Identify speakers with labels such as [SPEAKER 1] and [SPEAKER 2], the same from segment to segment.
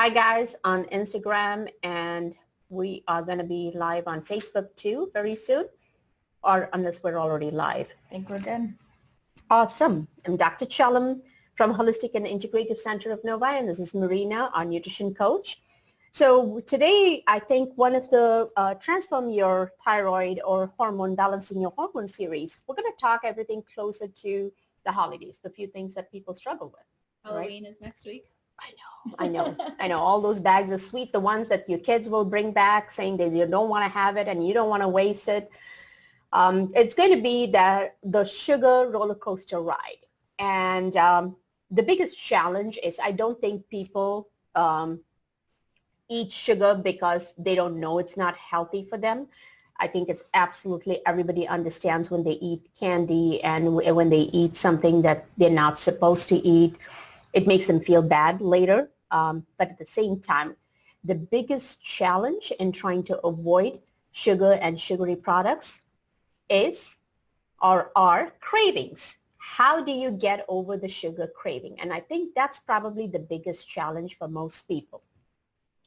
[SPEAKER 1] Hi guys on Instagram, and we are going to be live on Facebook too very soon, or unless we're already live.
[SPEAKER 2] I think we're good.
[SPEAKER 1] Awesome. I'm Dr. Chellam from Holistic and Integrative Center of Novi, and this is Marina, our nutrition coach. So today, I think one of the Transform Your Thyroid or Hormone Balancing Your Hormone series, we're going to talk everything closer to the holidays, the few things that people struggle with.
[SPEAKER 2] Halloween is next week.
[SPEAKER 1] I know. All those bags of sweet, the ones that your kids will bring back saying that you don't want to have it and you don't want to waste it. It's going to be the sugar roller coaster ride. And the biggest challenge is I don't think people eat sugar because they don't know it's not healthy for them. I think it's absolutely everybody understands when they eat candy and when they eat something that they're not supposed to eat, it makes them feel bad later. But at the same time, the biggest challenge in trying to avoid sugar and sugary products are cravings. How do you get over the sugar craving? And I think that's probably the biggest challenge for most people.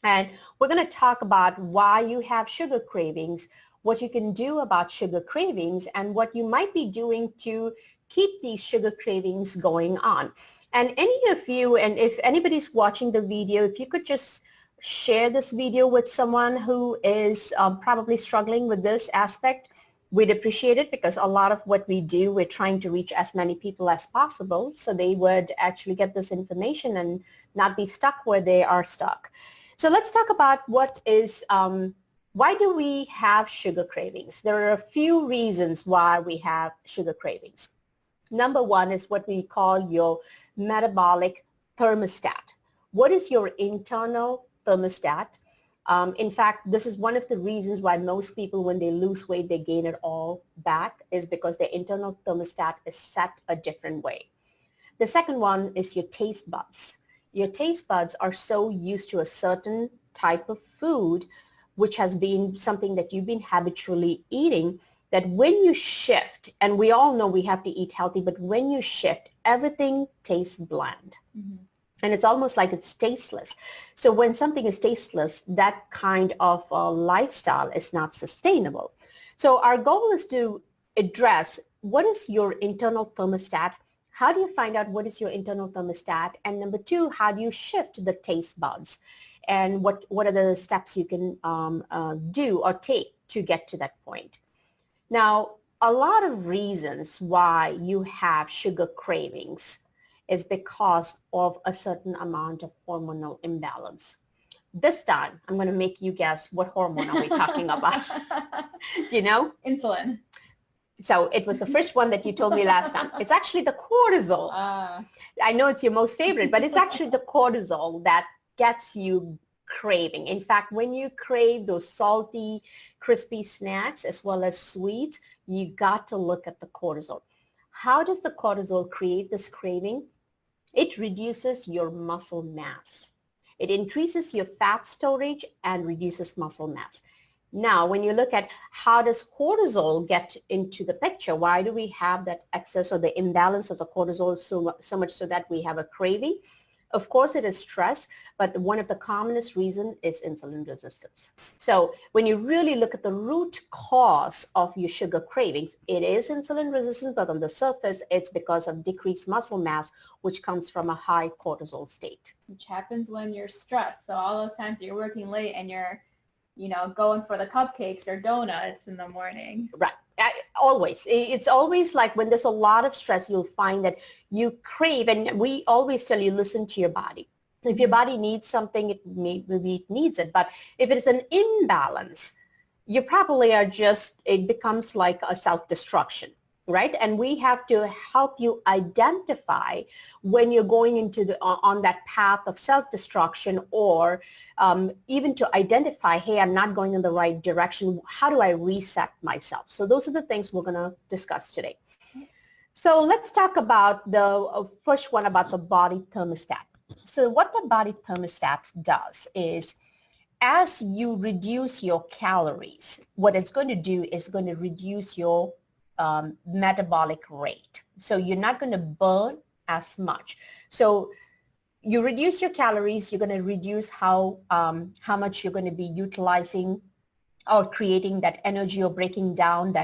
[SPEAKER 1] And we're going to talk about why you have sugar cravings, what you can do about sugar cravings, and what you might be doing to keep these sugar cravings going on. And any of you, and if anybody's watching the video, if you could just share this video with someone who is probably struggling with this aspect, we'd appreciate it, because a lot of what we do, we're trying to reach as many people as possible so they would actually get this information and not be stuck where they are stuck. So let's talk about why do we have sugar cravings? There are a few reasons why we have sugar cravings. Number one is what we call your metabolic thermostat. What is your internal thermostat? In fact, this is one of the reasons why most people, when they lose weight, they gain it all back, is because their internal thermostat is set a different way. The second one is your taste buds. Your taste buds are so used to a certain type of food, which has been something that you've been habitually eating, that when you shift, and we all know we have to eat healthy, but when you shift, everything tastes bland. Mm-hmm. And it's almost like it's tasteless. So when something is tasteless, that kind of lifestyle is not sustainable. So our goal is to address what is your internal thermostat. How do you find out what is your internal thermostat? And number two, how do you shift the taste buds? And what are the steps you can do or take to get to that point? Now, a lot of reasons why you have sugar cravings is because of a certain amount of hormonal imbalance. This time, I'm going to make you guess what hormone are we talking about. Do you know?
[SPEAKER 2] Insulin.
[SPEAKER 1] So it was the first one that you told me last time. It's actually the cortisol. I know it's your most favorite, but it's actually the cortisol that gets you craving. In fact, when you crave those salty, crispy snacks as well as sweets, you got to look at the cortisol. How does the cortisol create this craving? It reduces your muscle mass. It increases your fat storage and reduces muscle mass. Now, when you look at how does cortisol get into the picture, why do we have that excess or the imbalance of the cortisol so much so that we have a craving? Of course, it is stress, but one of the commonest reasons is insulin resistance. So when you really look at the root cause of your sugar cravings, it is insulin resistance, but on the surface, it's because of decreased muscle mass, which comes from a high cortisol state.
[SPEAKER 2] Which happens when you're stressed. So all those times that you're working late and you're, going for the cupcakes or donuts in the morning.
[SPEAKER 1] Right. Always. It's always like when there's a lot of stress, you'll find that you crave, and we always tell you, listen to your body. If your body needs something, maybe it needs it. But if it is an imbalance, you probably it becomes like a self-destruction, right? And we have to help you identify when you're going into on that path of self-destruction, or even to identify, hey, I'm not going in the right direction. How do I reset myself? So those are the things we're going to discuss today. So let's talk about the first one, about the body thermostat. So what the body thermostat does is, as you reduce your calories, what it's going to do is going to reduce your metabolic rate. So you're not going to burn as much. So you reduce your calories, you're going to reduce how much you're going to be utilizing or creating that energy or breaking down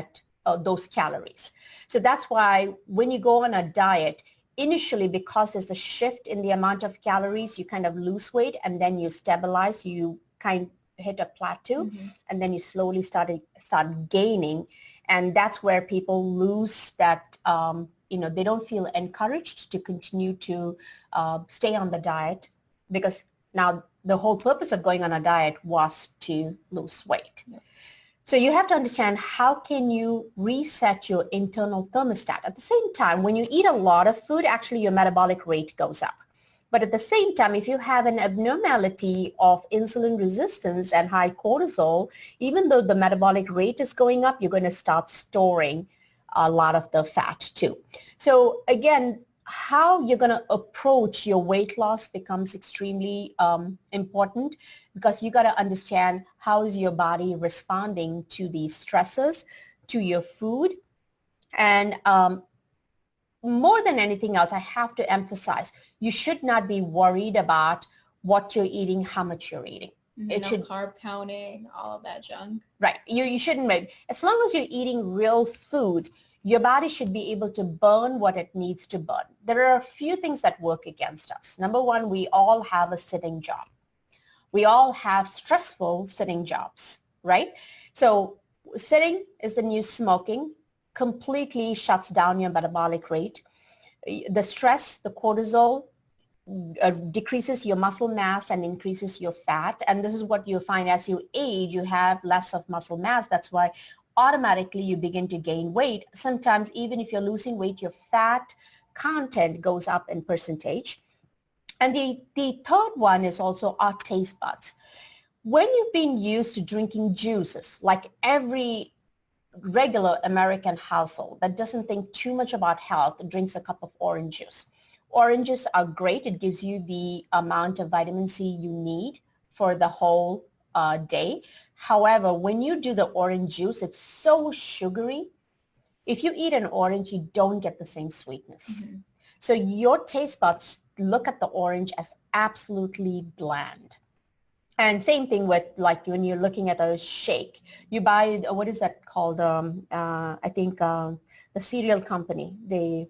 [SPEAKER 1] those calories. So that's why when you go on a diet, initially, because there's a shift in the amount of calories, you kind of lose weight and then you stabilize, you kind of hit a plateau, and then you slowly start gaining. And that's where people lose that, they don't feel encouraged to continue to stay on the diet, because now the whole purpose of going on a diet was to lose weight.
[SPEAKER 2] Yep.
[SPEAKER 1] So you have to understand, how can you reset your internal thermostat? At the same time, when you eat a lot of food, actually your metabolic rate goes up. But at the same time, if you have an abnormality of insulin resistance and high cortisol, even though the metabolic rate is going up, you're going to start storing a lot of the fat too. So again, how you're going to approach your weight loss becomes extremely important, because you got to understand how is your body responding to these stressors, to your food. And more than anything else, I have to emphasize, you should not be worried about what you're eating, how much you're eating.
[SPEAKER 2] It should carb counting, all of that junk.
[SPEAKER 1] Right. You shouldn't make, as long as you're eating real food, your body should be able to burn what it needs to burn. There are a few things that work against us. Number one, we all have a sitting job. We all have stressful sitting jobs, right? So sitting is the new smoking, completely shuts down your metabolic rate. The stress, the cortisol, decreases your muscle mass and increases your fat. And this is what you find as you age, you have less of muscle mass. That's why automatically you begin to gain weight. Sometimes even if you're losing weight, your fat content goes up in percentage. And the third one is also our taste buds. When you've been used to drinking juices, like every regular American household that doesn't think too much about health drinks a cup of orange juice. Oranges are great. It gives you the amount of vitamin C you need for the whole day. However, when you do the orange juice, it's so sugary. If you eat an orange, you don't get the same sweetness. So your taste buds look at the orange as absolutely bland. And same thing with, like, when you're looking at a shake, you buy, what is that called? I think the cereal company, they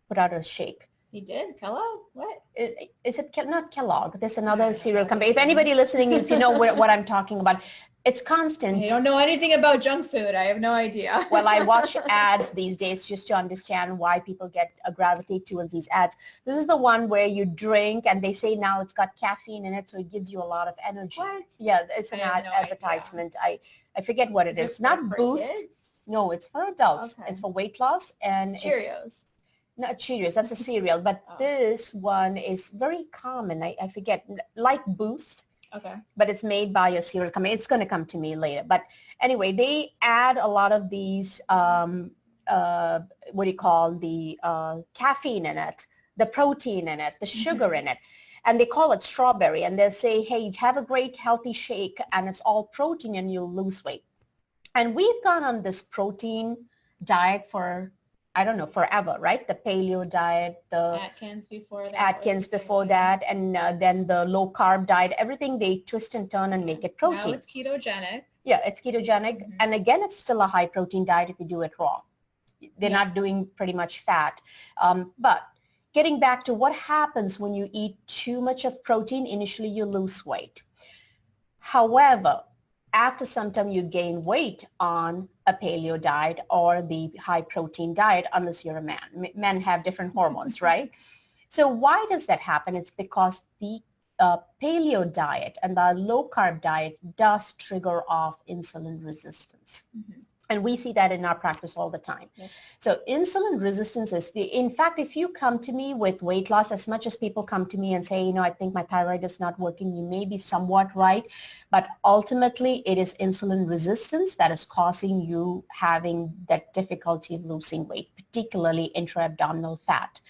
[SPEAKER 1] put out a shake.
[SPEAKER 2] He did? Kellogg? What?
[SPEAKER 1] Is it not Kellogg? There's another cereal company. If anybody listening, if you know what I'm talking about, it's constant.
[SPEAKER 2] I don't know anything about junk food. I have no idea.
[SPEAKER 1] Well, I watch ads these days just to understand why people gravitate towards these ads. This is the one where you drink and they say now it's got caffeine in it, so it gives you a lot of energy.
[SPEAKER 2] What?
[SPEAKER 1] Yeah, it's an advertisement. I forget what it is. It's not Boost.
[SPEAKER 2] Kids?
[SPEAKER 1] No, it's for adults.
[SPEAKER 2] Okay.
[SPEAKER 1] It's for weight loss. And
[SPEAKER 2] Cheerios.
[SPEAKER 1] Not Cheerios, that's a cereal. But this one is very common. I forget, like Boost.
[SPEAKER 2] Okay.
[SPEAKER 1] But it's made by a cereal company. It's going to come to me later. But anyway, they add a lot of these, the caffeine in it, the protein in it, the sugar in it. And they call it strawberry. And they'll say, hey, have a great healthy shake and it's all protein and you'll lose weight. And we've gone on this protein diet for, I don't know, forever, right? The paleo diet, the
[SPEAKER 2] Atkins before that.
[SPEAKER 1] And then the low carb diet, everything they twist and turn and make it protein.
[SPEAKER 2] Now it's ketogenic.
[SPEAKER 1] Yeah, it's ketogenic. And again, it's still a high protein diet if you do it raw. They're not doing pretty much fat. But getting back to what happens when you eat too much of protein, initially you lose weight. However, after some time you gain weight on a paleo diet or the high protein diet, unless you're a man. Men have different hormones, right? So why does that happen? It's because the paleo diet and the low carb diet does trigger off insulin resistance. And we see that in our practice all the time.
[SPEAKER 2] Yes.
[SPEAKER 1] So insulin resistance is, in fact, if you come to me with weight loss, as much as people come to me and say, I think my thyroid is not working, you may be somewhat right. But ultimately, it is insulin resistance that is causing you having that difficulty losing weight, particularly intra-abdominal fat.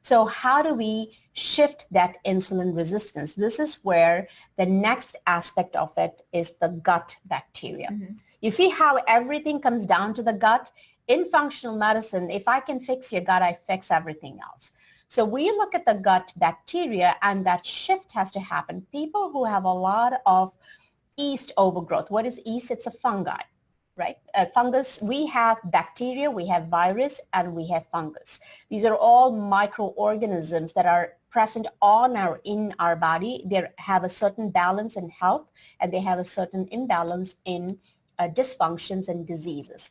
[SPEAKER 1] So how do we shift that insulin resistance? This is where the next aspect of it is the gut bacteria. You see how everything comes down to the gut? In functional medicine, if I can fix your gut, I fix everything else. So we look at the gut bacteria, and that shift has to happen. People who have a lot of yeast overgrowth. What is yeast? It's a fungi, right? Fungus, we have bacteria, we have virus, and we have fungus. These are all microorganisms that are present in our body. They have a certain balance in health, and they have a certain imbalance in dysfunctions and diseases.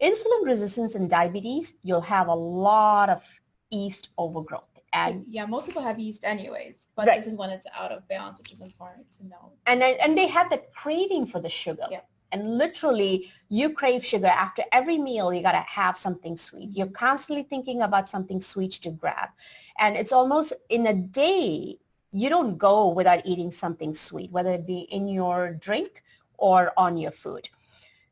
[SPEAKER 1] Insulin resistance and diabetes, you'll have a lot of yeast overgrowth. And
[SPEAKER 2] yeah, most people have yeast anyways, but
[SPEAKER 1] right.
[SPEAKER 2] This is when it's out of balance, which is important to know.
[SPEAKER 1] And they have the craving for the sugar.
[SPEAKER 2] Yeah.
[SPEAKER 1] And literally, you crave sugar. After every meal, you got to have something sweet. You're constantly thinking about something sweet to grab. And it's almost in a day, you don't go without eating something sweet, whether it be in your drink or on your food.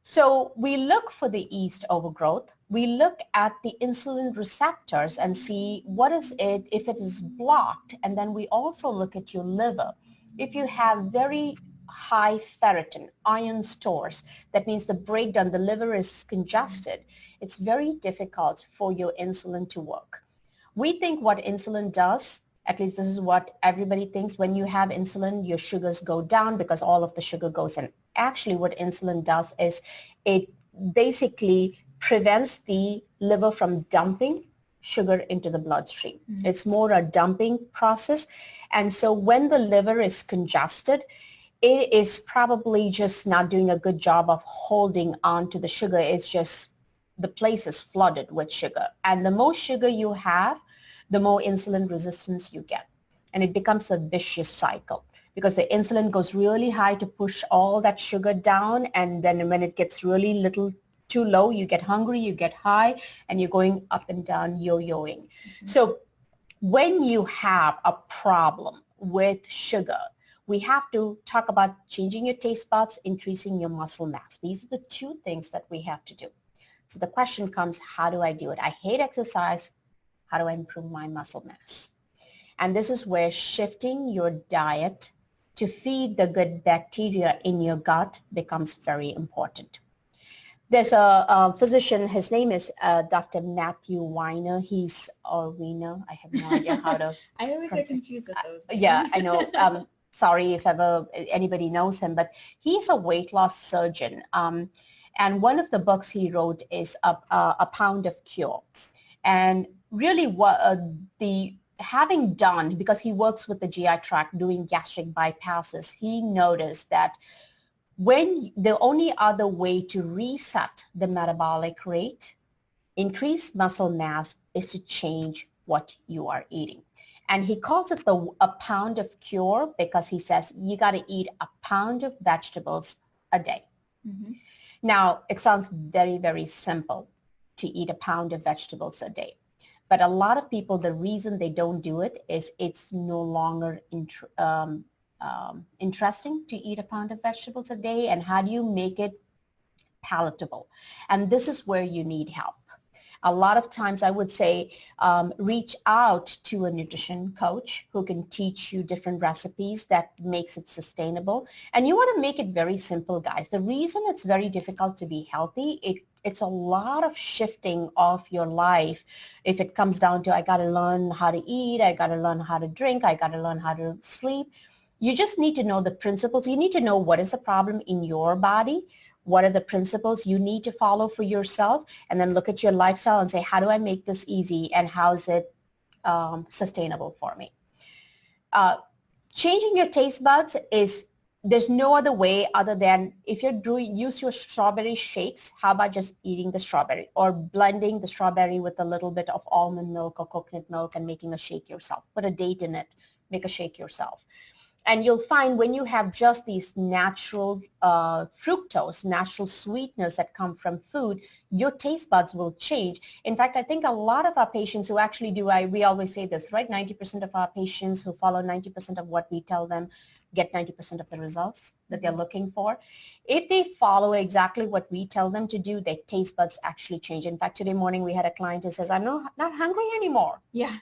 [SPEAKER 1] So we look for the yeast overgrowth. We look at the insulin receptors and see what is it, if it is blocked. And then we also look at your liver. If you have very high ferritin, iron stores, that means the breakdown, the liver is congested, it's very difficult for your insulin to work. We think what insulin does, at least this is what everybody thinks, when you have insulin, your sugars go down because all of the sugar goes in. Actually, what insulin does is it basically prevents the liver from dumping sugar into the bloodstream. Mm-hmm. It's more a dumping process. And so when the liver is congested, it is probably just not doing a good job of holding on to the sugar. It's just the place is flooded with sugar. And the more sugar you have, the more insulin resistance you get. And it becomes a vicious cycle because the insulin goes really high to push all that sugar down. And then when it gets really little too low, you get hungry, you get high, and you're going up and down, yo-yoing. Mm-hmm. So when you have a problem with sugar, we have to talk about changing your taste buds, increasing your muscle mass. These are the two things that we have to do. So the question comes, how do I do it? I hate exercise. How do I improve my muscle mass? And this is where shifting your diet to feed the good bacteria in your gut becomes very important. There's a physician, his name is Dr. Matthew Weiner. Weiner. I have no idea how to
[SPEAKER 2] I always get confused with those names.
[SPEAKER 1] Yeah, I know. Sorry if ever anybody knows him, but he's a weight loss surgeon. And one of the books he wrote is a Pound of Cure. And really having done, because he works with the GI tract doing gastric bypasses, he noticed that when the only other way to reset the metabolic rate, increase muscle mass, is to change what you are eating. And he calls it a pound of cure because he says you got to eat a pound of vegetables a day. Mm-hmm. Now, it sounds very, very simple to eat a pound of vegetables a day. But a lot of people, the reason they don't do it is it's no longer interesting to eat a pound of vegetables a day. And how do you make it palatable? And this is where you need help. A lot of times I would say reach out to a nutrition coach who can teach you different recipes that makes it sustainable. And you want to make it very simple, guys. The reason it's very difficult to be healthy, it's a lot of shifting of your life. If it comes down to, I got to learn how to eat, I got to learn how to drink, I got to learn how to sleep. You just need to know the principles. You need to know what is the problem in your body. What are the principles you need to follow for yourself? And then look at your lifestyle and say, how do I make this easy? And how is it sustainable for me? Changing your taste buds there's no other way other than if you're use your strawberry shakes, how about just eating the strawberry or blending the strawberry with a little bit of almond milk or coconut milk and making a shake yourself. Put a date in it, make a shake yourself. And you'll find when you have just these natural fructose, natural sweeteners that come from food, your taste buds will change. In fact, I think a lot of our patients who actually we always say this, right? 90% of our patients who follow 90% of what we tell them get 90% of the results that they're looking for. If they follow exactly what we tell them to do, their taste buds actually change. In fact, today morning we had a client who says, I'm not hungry anymore.
[SPEAKER 2] Yeah.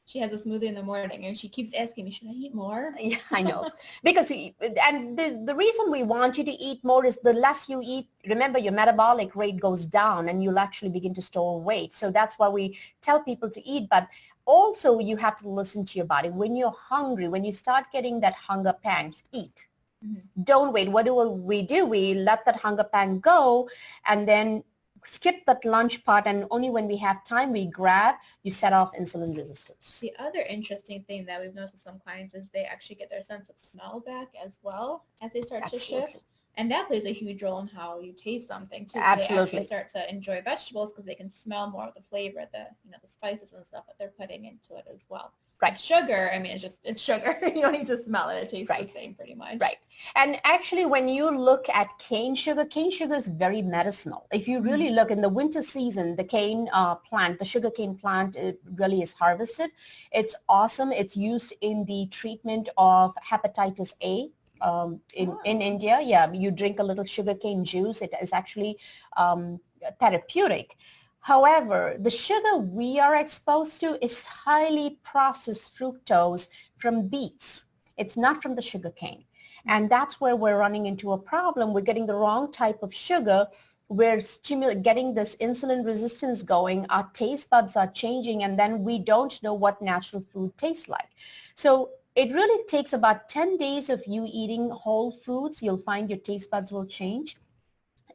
[SPEAKER 2] She has a smoothie in the morning and she keeps asking me, should I eat more?
[SPEAKER 1] Yeah, I know. Because, and the reason we want you to eat more is the less you eat, remember your metabolic rate goes down and you'll actually begin to store weight. So that's why we tell people to eat. But also you have to listen to your body. When you're hungry, when you start getting that hunger pangs, eat.
[SPEAKER 2] Mm-hmm.
[SPEAKER 1] Don't wait. What do we do? We let that hunger pang go and then skip that lunch part, and only when we have time we grab, you set off insulin resistance.
[SPEAKER 2] The other interesting thing that we've noticed with some clients is they actually get their sense of smell back as well as they start
[SPEAKER 1] Absolutely.
[SPEAKER 2] to shift. And that plays a huge role in how you taste something too. So they
[SPEAKER 1] Absolutely.
[SPEAKER 2] actually start to enjoy vegetables because they can smell more of the flavor, the spices and stuff that they're putting into it as well.
[SPEAKER 1] Right.
[SPEAKER 2] Sugar, I mean, it's sugar. You don't need to smell it. It tastes
[SPEAKER 1] Right.
[SPEAKER 2] the same pretty much.
[SPEAKER 1] Right. And actually, when you look at cane sugar is very medicinal. If you really look in the winter season, the cane plant, the sugar cane plant, it really is harvested. It's awesome. It's used in the treatment of hepatitis A. In India, yeah, you drink a little sugarcane juice. It is actually therapeutic. However, the sugar we are exposed to is highly processed fructose from beets. It's not from the sugarcane. And that's where we're running into a problem. We're getting the wrong type of sugar. We're getting this insulin resistance going. Our taste buds are changing, and then we don't know what natural food tastes like. So it really takes about 10 days of you eating whole foods. You'll find your taste buds will change.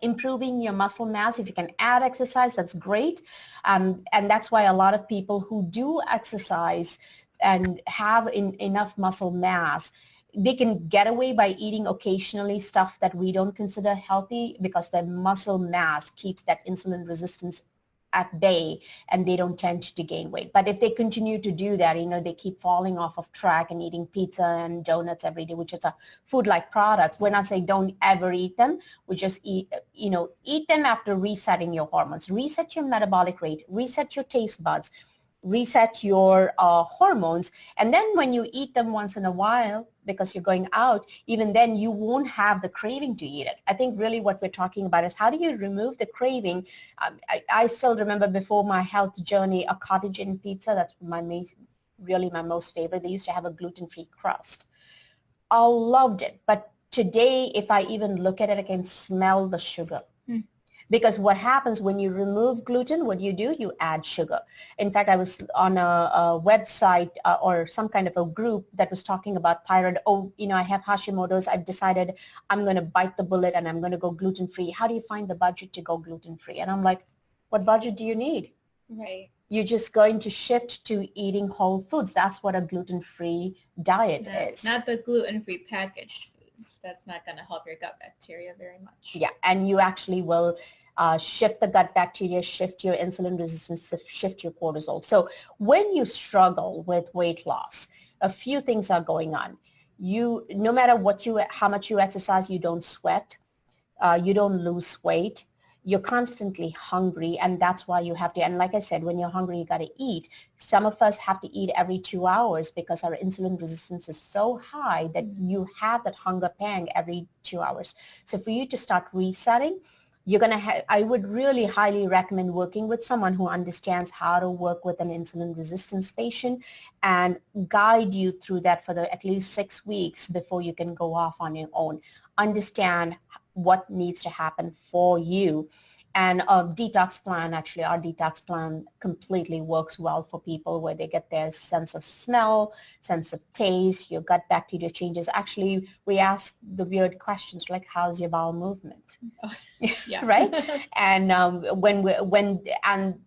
[SPEAKER 1] Improving your muscle mass. If you can add exercise, that's great. And that's why a lot of people who do exercise and have enough muscle mass, they can get away by eating occasionally stuff that we don't consider healthy because their muscle mass keeps that insulin resistance at bay and they don't tend to gain weight. But if they continue to do that, they keep falling off of track and eating pizza and donuts every day, which is a food-like products. We're not saying don't ever eat them. We just eat them after resetting your hormones, reset your metabolic rate, reset your taste buds, reset your hormones. And then when you eat them once in a while, because you're going out, even then you won't have the craving to eat it. I think really what we're talking about is how do you remove the craving? I still remember before my health journey, a cottage in pizza, that's really my most favorite. They used to have a gluten-free crust. I loved it. But today, if I even look at it, I can smell the sugar. Because what happens when you remove gluten, what you do, you add sugar. In fact, I was on a website or some kind of a group that was talking about thyroid. I have Hashimoto's. I've decided I'm going to bite the bullet and I'm going to go gluten-free. How do you find the budget to go gluten-free? And I'm like, what budget do you need?
[SPEAKER 2] Right.
[SPEAKER 1] You're just going to shift to eating whole foods. That's what a gluten-free diet is.
[SPEAKER 2] Not the gluten-free packaged foods. That's not going to help your gut bacteria very much.
[SPEAKER 1] Yeah, and you actually will shift the gut bacteria, shift your insulin resistance, shift your cortisol. So when you struggle with weight loss, a few things are going on. No matter how much you exercise, you don't sweat, you don't lose weight. You're constantly hungry, and that's why you have to, and like I said, when you're hungry, you got to eat. Some of us have to eat every 2 hours because our insulin resistance is so high that you have that hunger pang every 2 hours. So for you to start resetting, I would really highly recommend working with someone who understands how to work with an insulin resistance patient and guide you through that for at least 6 weeks before you can go off on your own. Understand what needs to happen for you. And a detox plan, actually, our detox plan completely works well for people where they get their sense of smell, sense of taste, your gut bacteria changes. Actually, we ask the weird questions like, how's your bowel movement?
[SPEAKER 2] Yeah.
[SPEAKER 1] Right? And and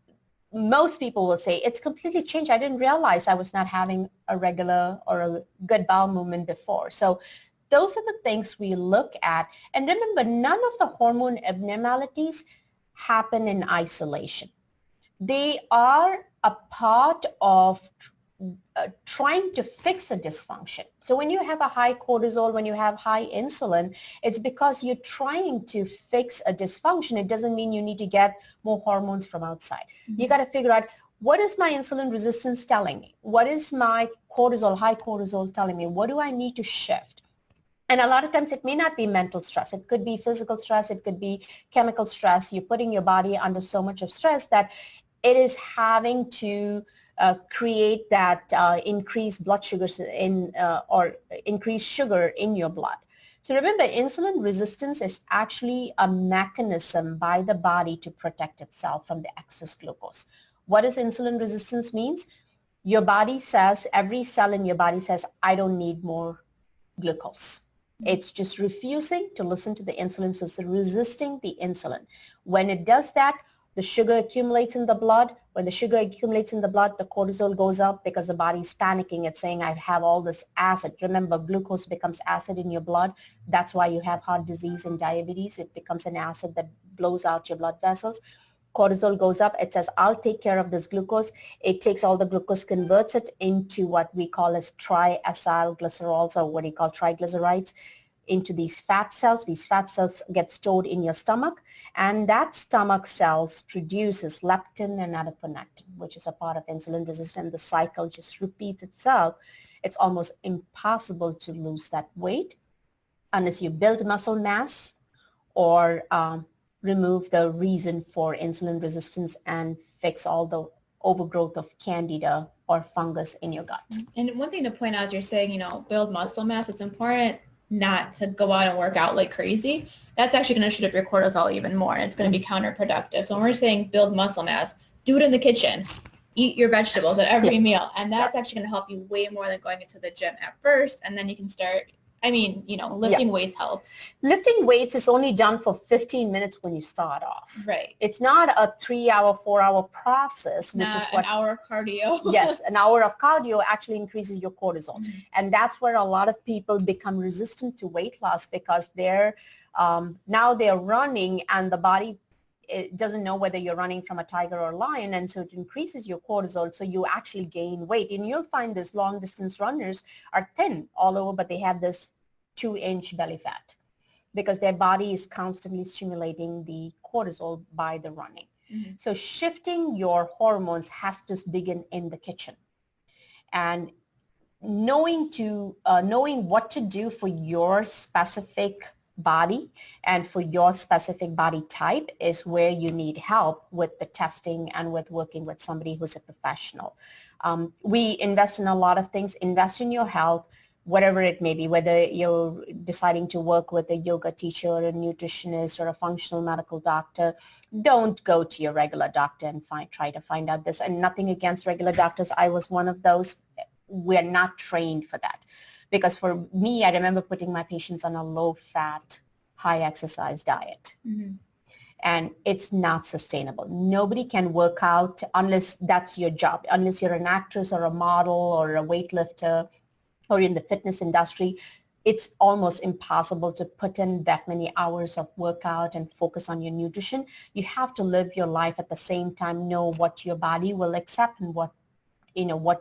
[SPEAKER 1] most people will say, it's completely changed. I didn't realize I was not having a regular or a good bowel movement before. So those are the things we look at. And remember, none of the hormone abnormalities happen in isolation. They are a part of trying to fix a dysfunction. So when you have a high cortisol, when you have high insulin, it's because you're trying to fix a dysfunction. It doesn't mean you need to get more hormones from outside. You got to figure out, what is my insulin resistance telling me? What is my high cortisol telling me? What do I need to shift? And a lot of times it may not be mental stress. It could be physical stress. It could be chemical stress. You're putting your body under so much of stress that it is having to create that increased blood sugars or increased sugar in your blood. So remember, insulin resistance is actually a mechanism by the body to protect itself from the excess glucose. What does insulin resistance means? Your body says, every cell in your body says, I don't need more glucose. It's just refusing to listen to the insulin, so it's resisting the insulin. When it does that, the sugar accumulates in the blood. When the sugar accumulates in the blood, the cortisol goes up because the body's panicking. It's saying, I have all this acid. Remember, glucose becomes acid in your blood. That's why you have heart disease and diabetes. It becomes an acid that blows out your blood vessels. Cortisol goes up. It says, I'll take care of this glucose. It takes all the glucose, converts it into what we call as triacylglycerols, or what you call triglycerides, into these fat cells. These fat cells get stored in your stomach, and that stomach cells produces leptin and adiponectin, which is a part of insulin resistance. The cycle just repeats itself. It's almost impossible to lose that weight unless you build muscle mass or remove the reason for insulin resistance and fix all the overgrowth of candida or fungus in your gut.
[SPEAKER 2] And one thing to point out is you're saying, build muscle mass. It's important not to go out and work out like crazy. That's actually going to shoot up your cortisol even more, and it's going to be counterproductive. So when we're saying build muscle mass, do it in the kitchen. Eat your vegetables at every meal, and that's actually going to help you way more than going into the gym at first, and then you can start, lifting weights helps.
[SPEAKER 1] Lifting weights is only done for 15 minutes when you start off.
[SPEAKER 2] Right.
[SPEAKER 1] It's not a 3-hour, 4-hour process, which is what
[SPEAKER 2] an hour of cardio.
[SPEAKER 1] Yes, an hour of cardio actually increases your cortisol. Mm-hmm. And that's where a lot of people become resistant to weight loss, because now they're running and the body, it doesn't know whether you're running from a tiger or a lion, and so it increases your cortisol, so you actually gain weight. And you'll find this long distance runners are thin all over, but they have this 2-inch belly fat because their body is constantly stimulating the cortisol by the running. Mm-hmm. So shifting your hormones has to begin in the kitchen. And knowing what to do for your specific body and for your specific body type is where you need help with the testing and with working with somebody who's a professional. We invest in a lot of things. Invest in your health, whatever it may be, whether you're deciding to work with a yoga teacher or a nutritionist or a functional medical doctor. Don't go to your regular doctor and try to find out this. And nothing against regular doctors. I was one of those. We're not trained for that. Because for me, I remember putting my patients on a low-fat, high-exercise diet. Mm-hmm. And it's not sustainable. Nobody can work out unless that's your job, unless you're an actress or a model or a weightlifter or in the fitness industry. It's almost impossible to put in that many hours of workout and focus on your nutrition. You have to live your life at the same time, know what your body will accept and what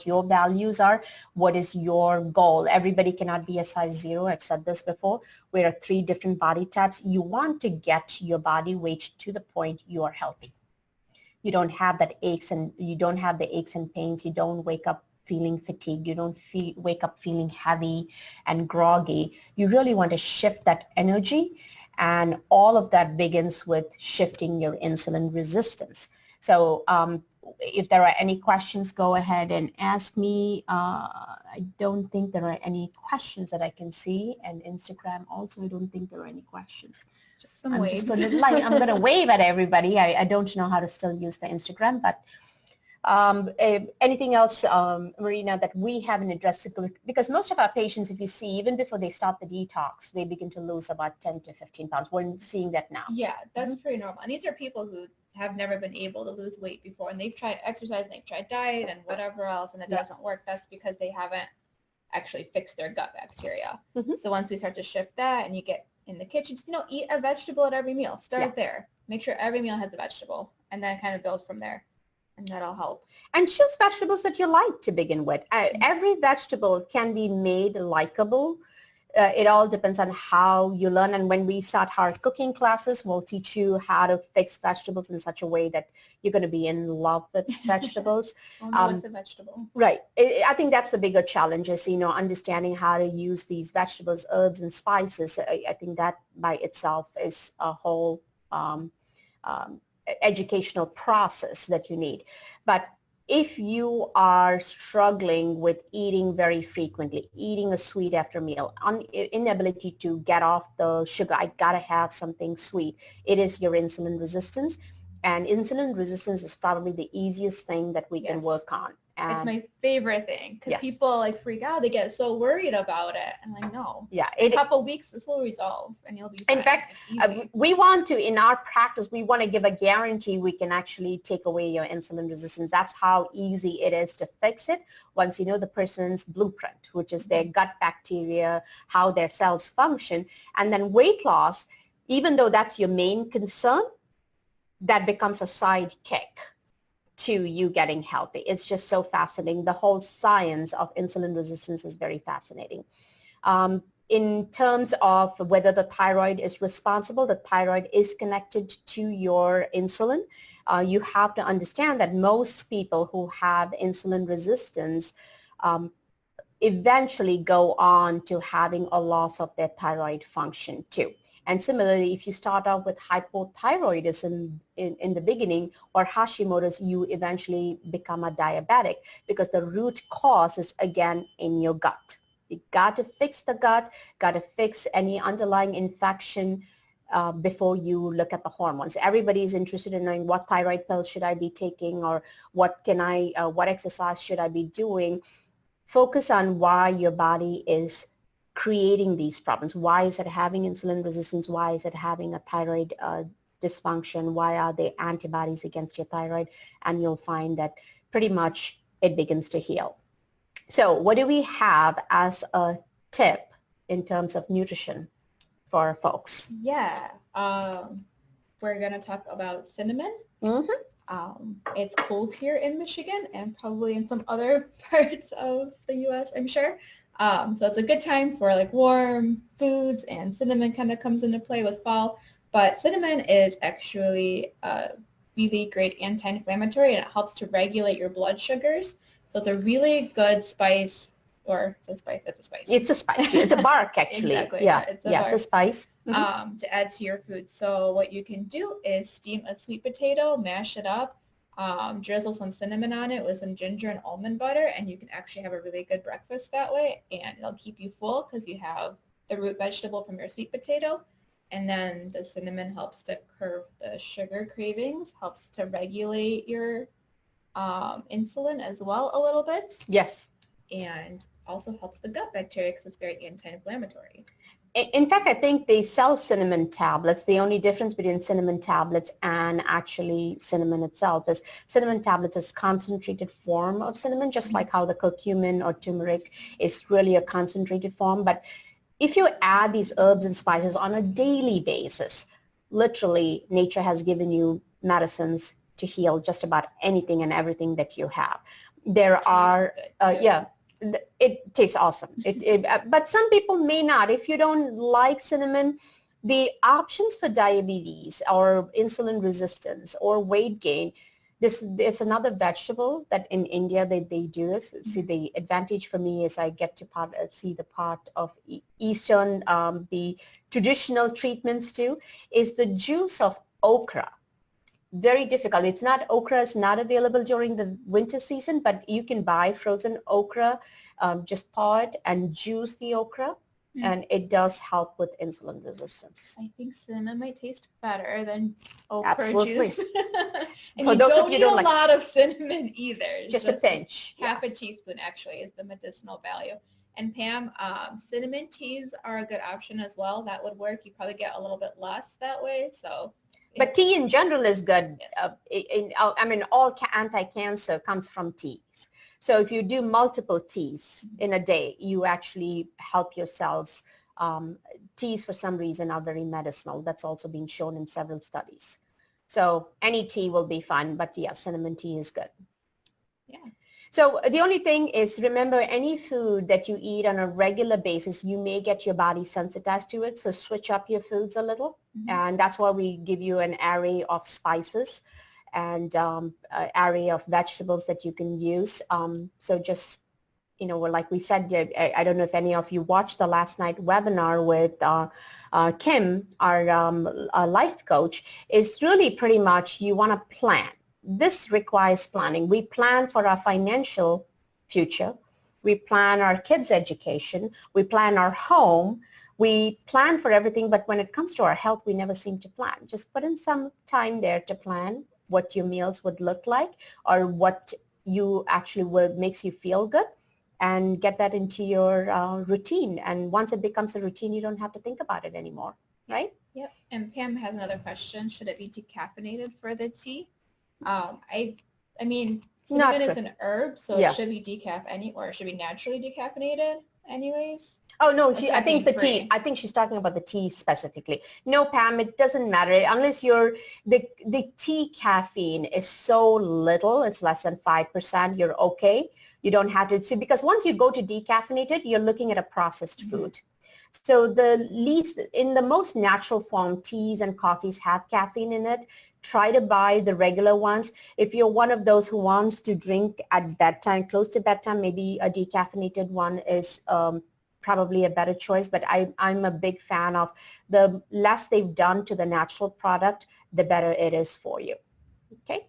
[SPEAKER 1] your values are, what is your goal. Everybody cannot be a size 0. I've said this before. We are 3 different body types. You want to get your body weight to the point you are healthy. You don't have the aches and pains. You don't wake up feeling fatigued. You don't wake up feeling heavy and groggy. You really want to shift that energy, and all of that begins with shifting your insulin resistance. So if there are any questions, go ahead and ask me. I don't think there are any questions that I can see. And Instagram also, I don't think there are any questions.
[SPEAKER 2] Just some waves.
[SPEAKER 1] I'm going to wave at everybody. I don't know how to still use the Instagram, but anything else, Marina, that we haven't addressed? Because most of our patients, if you see, even before they start the detox, they begin to lose about 10 to 15 pounds. We're seeing that now.
[SPEAKER 2] Yeah, that's pretty normal. And these are people who have never been able to lose weight before, and they've tried exercise and they've tried diet and whatever else, and it doesn't work. That's because they haven't actually fixed their gut bacteria. Mm-hmm. So once we start to shift that, and you get in the kitchen, just eat a vegetable at every meal. Start there. Make sure every meal has a vegetable, and then kind of build from there. And that'll help.
[SPEAKER 1] And choose vegetables that you like to begin with. Every vegetable can be made likable. It all depends on how you learn. And when we start our cooking classes, we'll teach you how to fix vegetables in such a way that you're going to be in love with vegetables.
[SPEAKER 2] What's a vegetable?
[SPEAKER 1] Right. I think that's the bigger challenge is, understanding how to use these vegetables, herbs, and spices. I think that by itself is a whole educational process that you need. But if you are struggling with eating very frequently, eating a sweet after meal, inability to get off the sugar, I gotta have something sweet, it is your insulin resistance. And insulin resistance is probably the easiest thing that we can work on.
[SPEAKER 2] It's my favorite thing because
[SPEAKER 1] Yes.
[SPEAKER 2] people like freak out. They get so worried about it. I'm like, no.
[SPEAKER 1] Yeah.
[SPEAKER 2] In a couple weeks, this will resolve and you'll be fine.
[SPEAKER 1] In fact, we want to, in our practice, we want to give a guarantee we can actually take away your insulin resistance. That's how easy it is to fix it once you know the person's blueprint, which is their gut bacteria, how their cells function. And then weight loss, even though that's your main concern, that becomes a sidekick to you getting healthy. It's just so fascinating. The whole science of insulin resistance is very fascinating. In terms of whether the thyroid is responsible, the thyroid is connected to your insulin. You have to understand that most people who have insulin resistance eventually go on to having a loss of their thyroid function too. And similarly, if you start out with hypothyroidism in the beginning or Hashimoto's, you eventually become a diabetic because the root cause is again in your gut. You got to fix the gut, got to fix any underlying infection before you look at the hormones. Everybody is interested in knowing what thyroid pill should I be taking or what exercise should I be doing. Focus on why your body is creating these problems. Why is it having insulin resistance? Why is it having a thyroid dysfunction? Why are there antibodies against your thyroid? And you'll find that pretty much it begins to heal. So what do we have as a tip in terms of nutrition for folks?
[SPEAKER 2] Yeah, we're going to talk about cinnamon. It's cold here in Michigan and probably in some other parts of the U.S., I'm sure. So it's a good time for like warm foods, and cinnamon kind of comes into play with fall. But cinnamon is actually a really great anti-inflammatory, and it helps to regulate your blood sugars. So it's a really good spice, or it's a spice. It's a spice.
[SPEAKER 1] It's a spice. It's a bark, actually.
[SPEAKER 2] Exactly.
[SPEAKER 1] Yeah,
[SPEAKER 2] It's a
[SPEAKER 1] it's a spice.
[SPEAKER 2] To add to your food. So what you can do is steam a sweet potato, mash it up, drizzle some cinnamon on it with some ginger and almond butter, and you can actually have a really good breakfast that way, and it'll keep you full because you have the root vegetable from your sweet potato, and then the cinnamon helps to curb the sugar cravings, helps to regulate your insulin as well a little bit.
[SPEAKER 1] Yes.
[SPEAKER 2] And also helps the gut bacteria because it's very anti-inflammatory.
[SPEAKER 1] In fact, I think they sell cinnamon tablets. The only difference between cinnamon tablets and actually cinnamon itself is cinnamon tablets is concentrated form of cinnamon, just like how the curcumin or turmeric is really a concentrated form. But if you add these herbs and spices on a daily basis, literally nature has given you medicines to heal just about anything and everything that you have. There are, it tastes awesome. But some people may not. If you don't like cinnamon, the options for diabetes or insulin resistance or weight gain, there's another vegetable that in India they do this. See, the advantage for me is I get to see the part of Eastern, the traditional treatments too, is the juice of okra. Very difficult. Okra is not available during the winter season, but you can buy frozen okra, just paw it and juice the okra, and it does help with insulin resistance.
[SPEAKER 2] I think cinnamon might taste better than okra
[SPEAKER 1] Absolutely.
[SPEAKER 2] juice. And
[SPEAKER 1] For
[SPEAKER 2] you
[SPEAKER 1] those
[SPEAKER 2] don't
[SPEAKER 1] of you
[SPEAKER 2] need
[SPEAKER 1] don't
[SPEAKER 2] a
[SPEAKER 1] like,
[SPEAKER 2] lot of cinnamon either.
[SPEAKER 1] just a pinch.
[SPEAKER 2] Half
[SPEAKER 1] Yes.
[SPEAKER 2] a teaspoon actually is the medicinal value. And Pam, cinnamon teas are a good option as well. That would work. You probably get a little bit less that way. So.
[SPEAKER 1] But tea in general is good.
[SPEAKER 2] Yes.
[SPEAKER 1] All anti-cancer comes from teas. So if you do multiple teas in a day, you actually help your cells. Teas for some reason are very medicinal. That's also been shown in several studies. So any tea will be fine, but yeah, cinnamon tea is good.
[SPEAKER 2] Yeah.
[SPEAKER 1] So the only thing is, remember, any food that you eat on a regular basis, you may get your body sensitized to it. So switch up your foods a little. And that's why we give you an array of spices and array of vegetables that you can use. So just like we said, I don't know if any of you watched the last night webinar with Kim, our life coach, is really pretty much you want to plan. This requires planning. We plan for our financial future. We plan our kids' education. We plan our home. We plan for everything, but when it comes to our health, we never seem to plan. Just put in some time there to plan what your meals would look like or what you actually makes you feel good, and get that into your routine. And once it becomes a routine, you don't have to think about it anymore, right?
[SPEAKER 2] Yep. And Pam has another question. Should it be decaffeinated for the tea? I mean, cinnamon is an herb, so it should be or it should be naturally decaffeinated anyways.
[SPEAKER 1] Oh, no, I think the tea, I think she's talking about the tea specifically. No, Pam, it doesn't matter unless the tea caffeine is so little, it's less than 5%, you're okay. You don't have to see, because once you go to decaffeinated, you're looking at a processed food. So in the most natural form, teas and coffees have caffeine in it. Try to buy the regular ones. If you're one of those who wants to drink at bedtime, close to bedtime, maybe a decaffeinated one is probably a better choice, but I'm a big fan of the less they've done to the natural product, the better it is for you. Okay?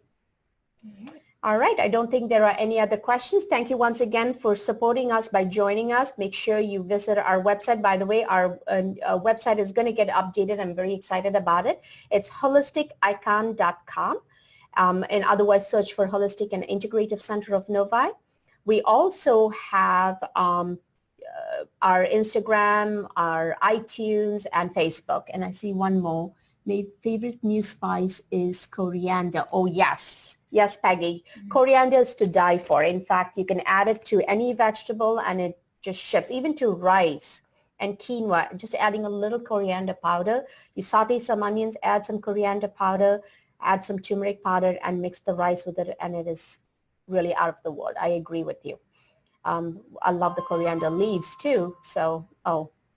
[SPEAKER 1] All right. I don't think there are any other questions. Thank you once again for supporting us by joining us. Make sure you visit our website. By the way, our website is going to get updated. I'm very excited about it. It's holisticicon.com. And otherwise search for Holistic and Integrative Center of Novi. We also have our Instagram, our iTunes, and Facebook. And I see one more. My favorite new spice is coriander. Oh, yes. Yes, Peggy. Coriander is to die for. In fact, you can add it to any vegetable and it just shifts, even to rice and quinoa, just adding a little coriander powder. You saute some onions, add some coriander powder, add some turmeric powder, and mix the rice with it, and it is really out of the world. I agree with you. I love the coriander leaves too. So,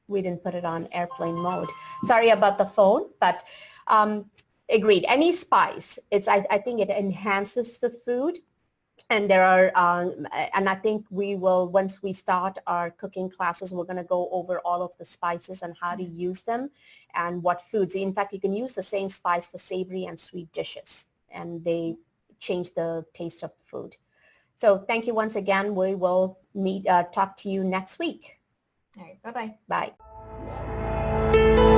[SPEAKER 1] we didn't put it on airplane mode. Sorry about the phone, but agreed. Any spice, I think it enhances the food. And there are, and I think we will, once we start our cooking classes, we're going to go over all of the spices and how to use them and what foods. In fact, you can use the same spice for savory and sweet dishes, and they change the taste of food. So thank you once again. We will talk to you next week.
[SPEAKER 2] All right. Bye-bye.
[SPEAKER 1] Bye.